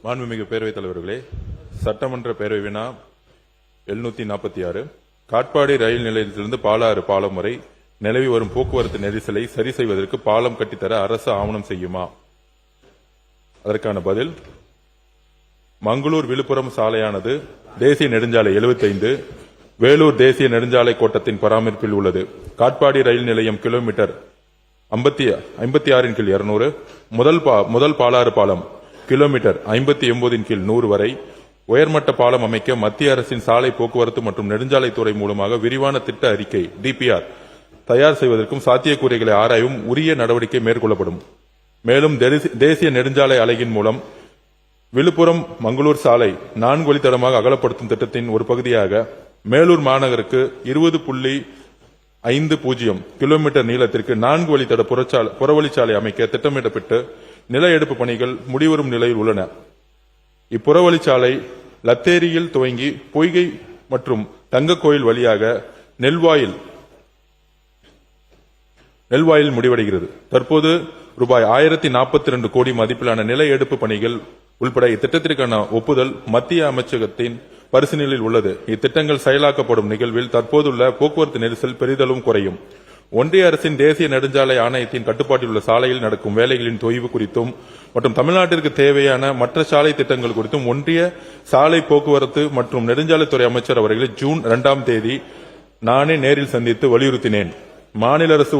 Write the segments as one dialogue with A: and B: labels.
A: மாண்புமிகு பேரவைத் தலைவர்களே, சட்டமன்ற பேரவை வினா 746 காட்பாடி ரயில் நிலையத்திலிருந்து பாலாறு பாலம் வரை நிலவி வரும் போக்குவரத்து நெரிசலை சரி செய்வதற்கு பாலம் கட்டித்தர அரசு ஆவணம் செய்யுமா? அதற்கான பதில், மங்களூர் விழுப்புரம் சாலையானது தேசிய நெடுஞ்சாலை 75 வேலூர் தேசிய நெடுஞ்சாலை கோட்டத்தின் பராமரிப்பில் உள்ளது. காட்பாடி ரயில் நிலையம் கிலோமீட்டர் 56/200 முதல் பாலாறு பாலம் கிலோமீட்டர் 59/100 வரை உயர்மட்ட பாலம் அமைக்க மத்திய அரசின் சாலை போக்குவரத்து மற்றும் நெடுஞ்சாலைத்துறை மூலமாக விரிவான திட்ட அறிக்கை DPR தயார் செய்வதற்கும் சாத்தியக்கூறுகளை ஆராயவும் உரிய நடவடிக்கை மேற்கொள்ளப்படும். மேலும் தேசிய நெடுஞ்சாலை ஆணையின் மூலம் விழுப்புரம் மங்களூர் சாலை 4 வழித்தடமாக அகலப்படுத்தும் திட்டத்தின் ஒரு பகுதியாக மேலூர் மாநகருக்கு 20.50 கிலோமீட்டர் நீளத்திற்கு 4 வழித்தட புறவழிச்சாலை அமைக்க திட்டமிடப்பட்டு நில எடுப்பு பணிகள் முடிவரும் நிலையில் உள்ளன. இப்புறவழிச்சாலை லத்தேரியில் துவங்கி பொய்கை மற்றும் தங்கக்கோயில் வழியாக நெல்வாயில் முடிவடைகிறது. தற்போது ரூபாய் 1042 கோடி மதிப்பிலான நில எடுப்பு பணிகள் உள்பட இத்திட்டத்திற்கான ஒப்புதல் மத்திய அமைச்சகத்தின் பரிசீலனையில் உள்ளது. இத்திட்டங்கள் செயலாக்கப்படும் நிகழ்வில் தற்போதுள்ள போக்குவரத்து நெரிசல் பெரிதளவும் குறையும். ஒன்றிய அரசின் தேசிய நெடுஞ்சாலை ஆணையத்தின் கட்டுப்பாட்டில் உள்ள சாலையில் நடக்கும் வேலைகளின் தொய்வு குறித்தும் மற்றும் தமிழ்நாட்டிற்கு தேவையான மற்ற சாலை திட்டங்கள் குறித்தும் ஒன்றிய சாலை போக்குவரத்து மற்றும் நெடுஞ்சாலைத்துறை அமைச்சர் அவர்களை ஜூன் 2ஆம் தேதி நானே நேரில் சந்தித்து வலியுறுத்தினேன். மாநில அரசு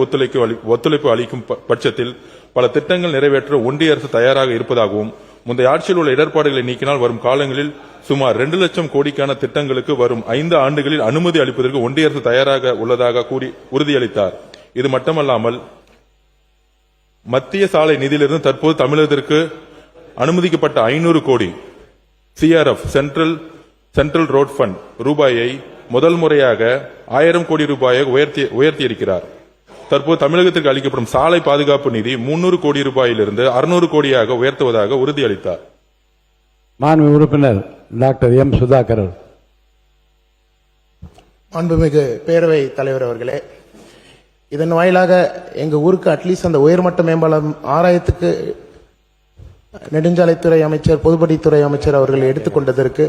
A: ஒத்துழைப்பு அளிக்கும் பட்சத்தில் பல திட்டங்கள் நிறைவேற்ற ஒன்றிய அரசு தயாராக இருப்பதாகவும் முந்தைய ஆட்சியில் உள்ள இடர்பாடுகளை நீக்கினால் வரும் காலங்களில் சுமார் 2 லட்சம் கோடிக்கான திட்டங்களுக்கு வரும் 5 ஆண்டுகளில் அனுமதி அளிப்பதற்கு ஒன்றிய அரசு தயாராக உள்ளதாக கூறி உறுதியளித்தார். இது மட்டுமல்லாமல் மத்திய சாலை நிதியிலிருந்து தற்போது தமிழகத்திற்கு அனுமதிக்கப்பட்ட 500 கோடி CRF சென்ட்ரல் ரோட் ஃபண்ட் ரூபாயை முதல் முறையாக 1000 கோடி ரூபாயாக உயர்த்தியிருக்கிறார். தற்போது தமிழகத்திற்கு அளிக்கப்படும் சாலை பாதுகாப்பு நிதி 300 கோடி ரூபாயிலிருந்து 600 கோடியாக உயர்த்துவதாக உறுதியளித்தார்.
B: மாண்புமிகு உறுப்பினர் டாக்டர் M. சுதாகர்.
C: மாண்புமிகு பேரவை தலைவர் அவர்களே, இதன் வாயிலாக எங்க ஊருக்கு அட்லீஸ்ட் அந்த உயர்மட்ட மேம்பாலம் ஆராயத்துக்கு நெடுஞ்சாலைத்துறை அமைச்சர் பொதுப்பணித்துறை அமைச்சர் அவர்கள் எடுத்துக்கொண்டதற்கு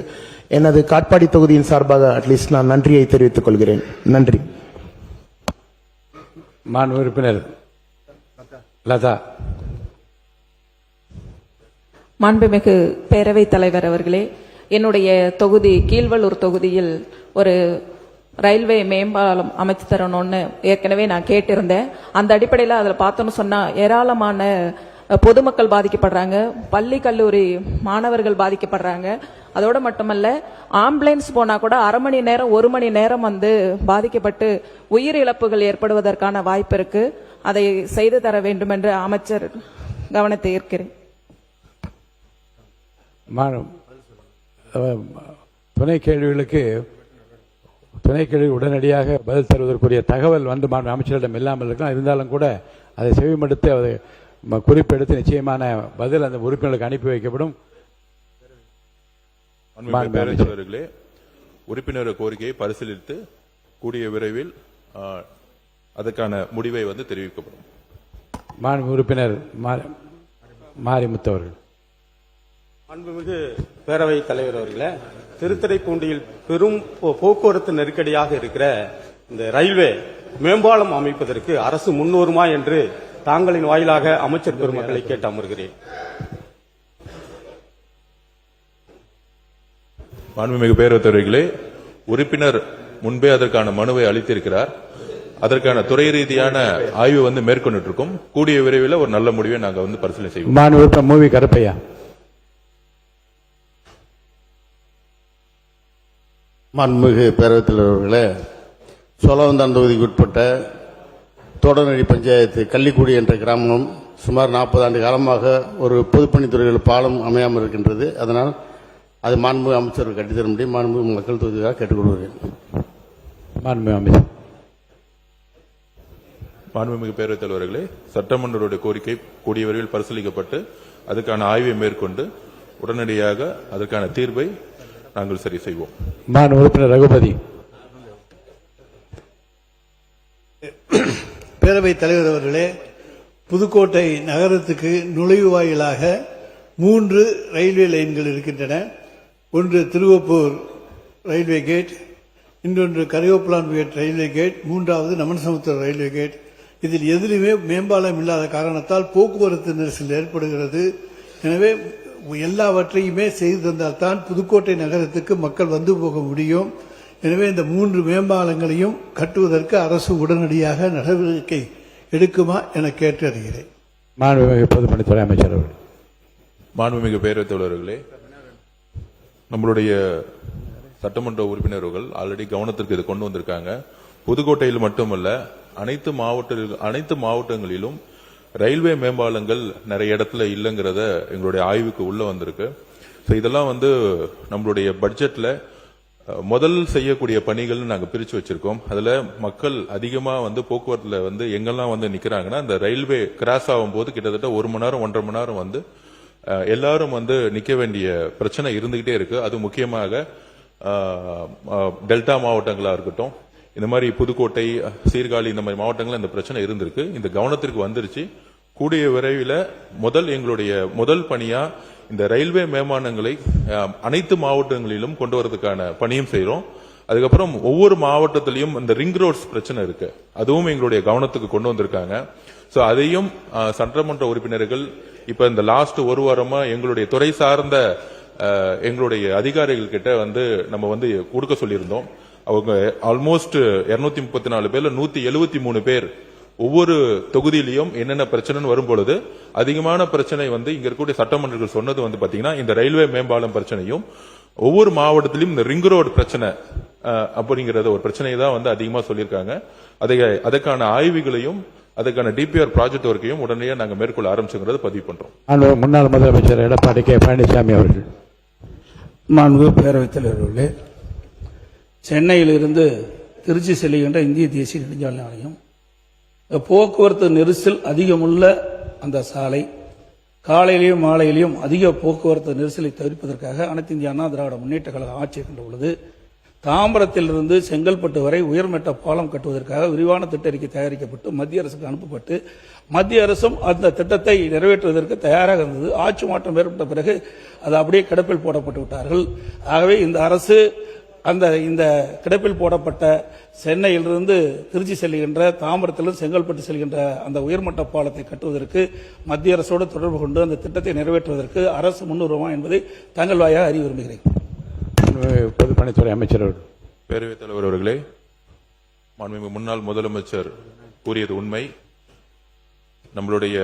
C: எனது காட்பாடி தொகுதியின் சார்பாக அட்லீஸ்ட் நான் நன்றியை தெரிவித்துக் கொள்கிறேன். நன்றி.
B: மாண்புமிகு உறுப்பினர் லதா.
D: மாண்புமிகு பேரவைத் தலைவர் அவர்களே, என்னுடைய தொகுதி கீழ்வள்ளூர் தொகுதியில் ஒரு ரயில்வே மேம்பாலம் அமைச்சு தரணும்னு ஏற்கனவே நான் கேட்டிருந்தேன். அந்த அடிப்படையில் அதில் பார்த்தோன்னு சொன்னா ஏராளமான பொதுமக்கள் பாதிக்கப்படுறாங்க, பள்ளி கல்லூரி மாணவர்கள் பாதிக்கப்படுறாங்க. அதோடு மட்டுமல்ல, ஆம்புலன்ஸ் போனா கூட 1/2 மணி நேரம் 1 மணி நேரம் பாதிக்கப்பட்டு உயிரிழப்புகள் ஏற்படுவதற்கான வாய்ப்பு இருக்கு. அதை செய்து தர வேண்டும் என்று அமைச்சர் கவனத்தை ஈர்க்கிறேன்.
B: துணை கேள்வி உடனடியாக பதில் தருவதற்குரிய தகவல் அமைச்சரிடம் இல்லாமல் இருக்கலாம். இருந்தாலும் கூட அதை செவிமடுத்து அதை குறிப்பெடுத்து நிச்சயமான பதில் அந்த உறுப்பினர்களுக்கு அனுப்பி வைக்கப்படும்.
A: உறுப்பினர் கோரிக்கையை பரிசீலித்து கூடிய விரைவில் அதற்கான முடிவை தெரிவிக்கப்படும்.
B: மாண்புமிகு உறுப்பினர் மாரிமுத்து அவர்கள்.
E: அன்புமிகு பேரவைத் தலைவர் அவர்களே, திருத்துறைப்பூண்டியில் பெரும் போக்குவரத்து நெருக்கடியாக இருக்கிற இந்த ரயில்வே மேம்பாலம் அமைப்பதற்கு அரசு முன்வருமா என்று தாங்களின் வாயிலாக அமைச்சர் பெருமக்களை கேட்டு அமர்கிறேன்.
A: மாண்புமிகு பேரவைத் தலைவர்களே, உறுப்பினர் முன்பே அதற்கான மனுவை அளித்திருக்கிறார். அதற்கான துறை ரீதியான ஆய்வு மேற்கொண்டு இருக்கும். கூடிய விரைவில் ஒரு நல்ல முடிவை நாங்கள் பரிசீலனை செய்வோம்.
B: மாண்புமிகு மூவி கருப்பையா.
F: மாண்புமிகு பேரவைத் தலைவர்களே, சோழவந்தான் தொகுதிக்கு உட்பட்ட தோடநடி பஞ்சாயத்து கள்ளிக்குடி என்ற கிராமம் சுமார் 40 ஆண்டு காலமாக ஒரு பொதுப்பணித்துறையில் பாலம் அமையாமல் இருக்கின்றது. அதனால் அது மாண்புமிகு அமைச்சர்கள் கட்டித்தர முடியும். மாண்புமிகு மக்கள் தொகுதியாக கேட்டுக்கொள்கிறேன்.
B: மாண்புமிகு அமைச்சர்.
A: மாண்புமிகு பேரவைத் தலைவர்களே, சட்டமன்றருடைய கோரிக்கை கூடிய விரைவில் பரிசீலிக்கப்பட்டு அதுக்கான ஆய்வை மேற்கொண்டு உடனடியாக அதற்கான தீர்வை நாங்கள் சரி செய்வோம்.
B: மாண்புமிகு உறுப்பினர் ரகுபதி.
G: பேரவைத் தலைவர் அவர்களே, புதுக்கோட்டை நகரத்துக்கு நுழைவு வாயிலாக 3 ரயில்வே லைன்கள் இருக்கின்றன. ஒன்று திருவப்பூர் ரயில்வே கேட், இன்னொன்று கரியோப்லான்வேட் ரயில்வே கேட், மூன்றாவது நமன்சமுத்திரம் ரயில்வே கேட். இதில் எதிலுமே மேம்பாலம் இல்லாத காரணத்தால் போக்குவரத்து நெரிசல் ஏற்படுகிறது. எனவே எல்லாவற்றையுமே செய்து தந்தால்தான் புதுக்கோட்டை நகரத்துக்கு மக்கள் வந்து போக முடியும். எனவே இந்த 3 மேம்பாலங்களையும் கட்டுவதற்கு அரசு உடனடியாக நடவடிக்கை எடுக்குமா என கேட்டு அறிகிறேன்.
B: மாண்புமிகு பொதுப்பணித்துறை அமைச்சர் அவர்கள்.
A: மாண்புமிகு பேரவைத் தலைவர்களே, நம்மளுடைய சட்டமன்ற உறுப்பினர்கள் ஆல்ரெடி கவனத்திற்கு இது கொண்டு வந்திருக்காங்க. புதுக்கோட்டையில் மட்டுமல்ல, அனைத்து மாவட்டங்களிலும் ரயில்வே மேம்பாலங்கள் நிறைய இடத்துல இல்லைங்கிறத எங்களுடைய ஆய்வுக்கு உள்ள வந்திருக்கு. இதெல்லாம் நம்மளுடைய பட்ஜெட்ல முதல் செய்யக்கூடிய பணிகள் நாங்க பிரிச்சு வச்சிருக்கோம். அதுல மக்கள் அதிகமா போக்குவரத்துல எங்கெல்லாம் நிக்கிறாங்கன்னா, அந்த ரயில்வே கிராஸ் ஆகும் போது கிட்டத்தட்ட 1 மணி நேரம் 1.5 மணி நேரம் எல்லாரும் நிக்க வேண்டிய பிரச்சனை இருந்துகிட்டே இருக்கு. அது முக்கியமாக டெல்டா மாவட்டங்களா இருக்கட்டும், இந்த மாதிரி புதுக்கோட்டை, சீர்காழி, இந்த மாதிரி மாவட்டங்கள்ல இந்த பிரச்சனை இருந்திருக்கு. இந்த கவனத்திற்கு வந்துருச்சு. கூடிய விரைவில் எங்களுடைய முதல் பணியா இந்த ரயில்வே மேம்பாலங்களை அனைத்து மாவட்டங்களிலும் கொண்டு வரதுக்கான பணியும் செய்யறோம். அதுக்கப்புறம் ஒவ்வொரு மாவட்டத்திலையும் இந்த ரிங் ரோட்ஸ் பிரச்சனை இருக்கு, அதுவும் எங்களுடைய கவனத்துக்கு கொண்டு வந்திருக்காங்க. அதையும் சட்டமன்ற உறுப்பினர்கள் இப்ப இந்த லாஸ்ட் 1 வாரமா எங்களுடைய துறை சார்ந்த எங்களுடைய அதிகாரிகள் கிட்ட நம்ம கொடுக்க சொல்லியிருந்தோம். அவங்க ஆல்மோஸ்ட் 234 பேர்ல 173 பேர் ஒவ்வொரு தொகுதியிலையும் என்னென்ன பிரச்சனை வரும் பொழுது அதிகமான பிரச்சனை இங்க இருக்கக்கூடிய சட்டமன்றங்கள் சொன்னது பாத்தீங்கன்னா இந்த ரயில்வே மேம்பாலம் பிரச்சனையும், ஒவ்வொரு மாவட்டத்திலும் இந்த ரிங் ரோடு பிரச்சனை அப்படிங்கறத ஒரு பிரச்சனையை தான் அதிகமா சொல்லியிருக்காங்க. அதுக்கான ஆய்வுகளையும் அதுக்கான டிபிஆர் ப்ராஜெக்ட் ஒர்க்கையும் உடனடியாக நாங்கள் மேற்கொள்ள ஆரம்பிச்சுங்கிறத பதிவு பண்றோம்.
B: முன்னாள் முதலமைச்சர் எடப்பாடி கே பழனிசாமி அவர்கள்.
H: மாண்புமிகு பேரவைத் தலைவர்களே, சென்னையிலிருந்து திருச்சி செல்லுகின்ற இந்திய தேசிய நெடுஞ்சாலை ஆணையம் போக்குவரத்து நெரிசல் அதிகமுள்ள அந்த சாலை, காலையிலையும் மாலையிலையும் அதிக போக்குவரத்து நெரிசலை தவிர்ப்பதற்காக அனைத்து இந்திய அண்ணா திராவிட முன்னேற்ற கழக ஆட்சி இருக்கின்ற பொழுது தாம்பரத்திலிருந்து செங்கல்பட்டு வரை உயர்மட்ட பாலம் கட்டுவதற்காக விரிவான திட்ட அறிக்கை தயாரிக்கப்பட்டு மத்திய அரசுக்கு அனுப்பப்பட்டு மத்திய அரசும் அந்த திட்டத்தை நிறைவேற்றுவதற்கு தயாராக இருந்தது. ஆட்சி மாற்றம் ஏற்பட்ட பிறகு அது அப்படியே கிடப்பில் போடப்பட்டு விட்டார்கள். ஆகவே இந்த அரசு இந்த கிடப்பில் போடப்பட்ட சென்னையிலிருந்து திருச்சி செல்கின்ற, தாம்பரத்திலிருந்து செங்கல்பட்டு செல்கின்ற அந்த உயர்மட்ட பாலத்தை கட்டுவதற்கு மத்திய அரசோடு தொடர்பு கொண்டு அந்த திட்டத்தை நிறைவேற்றுவதற்கு அரசு முன்னுரிமை என்பதை தங்கள் வாயாக அறிய விரும்புகிறேன்.
B: பொதுப்பணித்துறை அமைச்சர் அவர்கள்.
A: பேரவைத் தலைவர் அவர்களே, மாண்புமிகு முன்னாள் முதலமைச்சர் கூறியது உண்மை. நம்மளுடைய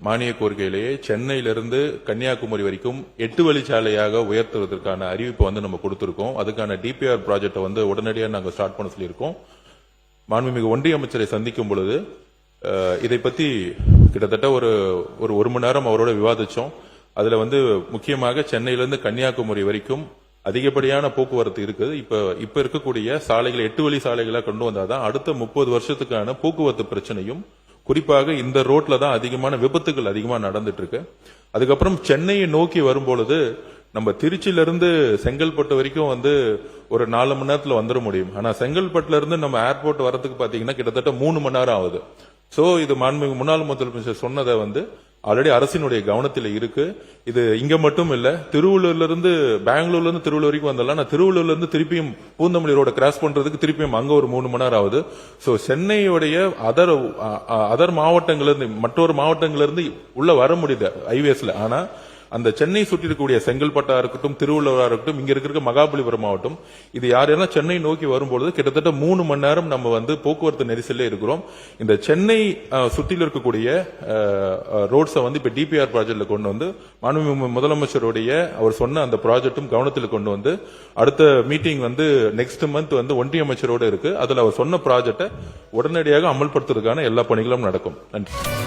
A: மானிய கோரிக்கையிலேயே சென்னையிலிருந்து கன்னியாகுமரி வரைக்கும் 8 வழிச்சாலையாக உயர்த்துவதற்கான அறிவிப்பு நம்ம கொடுத்திருக்கோம். அதுக்கான டிபிஆர் ப்ராஜெக்டை உடனடியாக நாங்கள் ஸ்டார்ட் பண்ண சொல்லியிருக்கோம். மாண்புமிகு ஒன்றிய அமைச்சரை சந்திக்கும் பொழுது இதை பத்தி கிட்டத்தட்ட ஒரு மணி நேரம் அவரோட விவாதிச்சோம். அதுல முக்கியமாக சென்னையிலிருந்து கன்னியாகுமரி வரைக்கும் அதிகப்படியான போக்குவரத்து இருக்குது. இப்ப இருக்கக்கூடிய சாலைகளை 8 வழி சாலைகளா கொண்டு வந்தாதான் அடுத்த 30 வருஷத்துக்கான போக்குவரத்து பிரச்சனையும், குறிப்பாக இந்த ரோட்ல தான் அதிகமான விபத்துகள் அதிகமா நடந்துட்டு இருக்கு. அதுக்கப்புறம் சென்னையை நோக்கி வரும்பொழுது நம்ம திருச்சியிலிருந்து செங்கல்பட்டு வரைக்கும் ஒரு 4 மணி நேரத்துல வந்துட முடியும். ஆனா செங்கல்பட்டுல இருந்து நம்ம ஏர்போர்ட் வரதுக்கு பாத்தீங்கன்னா கிட்டத்தட்ட 3 மணி நேரம் ஆகுது. இது மாண்புமிகு முன்னாள் முதலமைச்சர் சொன்னதை ஆல்ரெடி அரசினுடைய கவனத்தில் இருக்கு. இது இங்க மட்டும் இல்ல, திருவள்ளூர்ல இருந்து பெங்களூர்ல இருந்து திருவள்ளூர் வரைக்கும் வந்தாலும் நான் திருவள்ளூர்ல இருந்து திருப்பியும் பூந்தமல்லி ரோட கிராஸ் பண்றதுக்கு திருப்பியும் அங்க ஒரு 3 மணி நேரம் ஆகுது. சென்னையுடைய அதர் மாவட்டங்கள்ல இருந்து மற்றொரு மாவட்டங்கள்ல இருந்து உள்ள வர முடியுது ஹைவேஸ்ல. ஆனா அந்த சென்னை சுற்றி இருக்கக்கூடிய செங்கல்பட்டா இருக்கட்டும், திருவள்ளூரா இருக்கட்டும், இங்க இருக்கிற மகாபலிபுரம் மாவட்டம், இது யாரெல்லாம் சென்னை நோக்கி வரும்பொழுது கிட்டத்தட்ட 3 மணி நேரம் நம்ம போக்குவரத்து நெரிசல்ல இருக்கிறோம். இந்த சென்னை சுற்றில இருக்கக்கூடிய ரோட்ஸை இப்ப டிபிஆர் ப்ராஜெக்ட்ல கொண்டு மாண்புமிகு முதலமைச்சருடைய அவர் சொன்ன அந்த ப்ராஜெக்டும் கவனத்தில் கொண்டு அடுத்த மீட்டிங் நெக்ஸ்ட் மந்த் ஒன்றிய அமைச்சரோட இருக்கு. அதுல அவர் சொன்ன ப்ராஜெக்டை உடனடியாக அமல்படுத்துவதற்கான எல்லா பணிகளும் நடக்கும். நன்றி.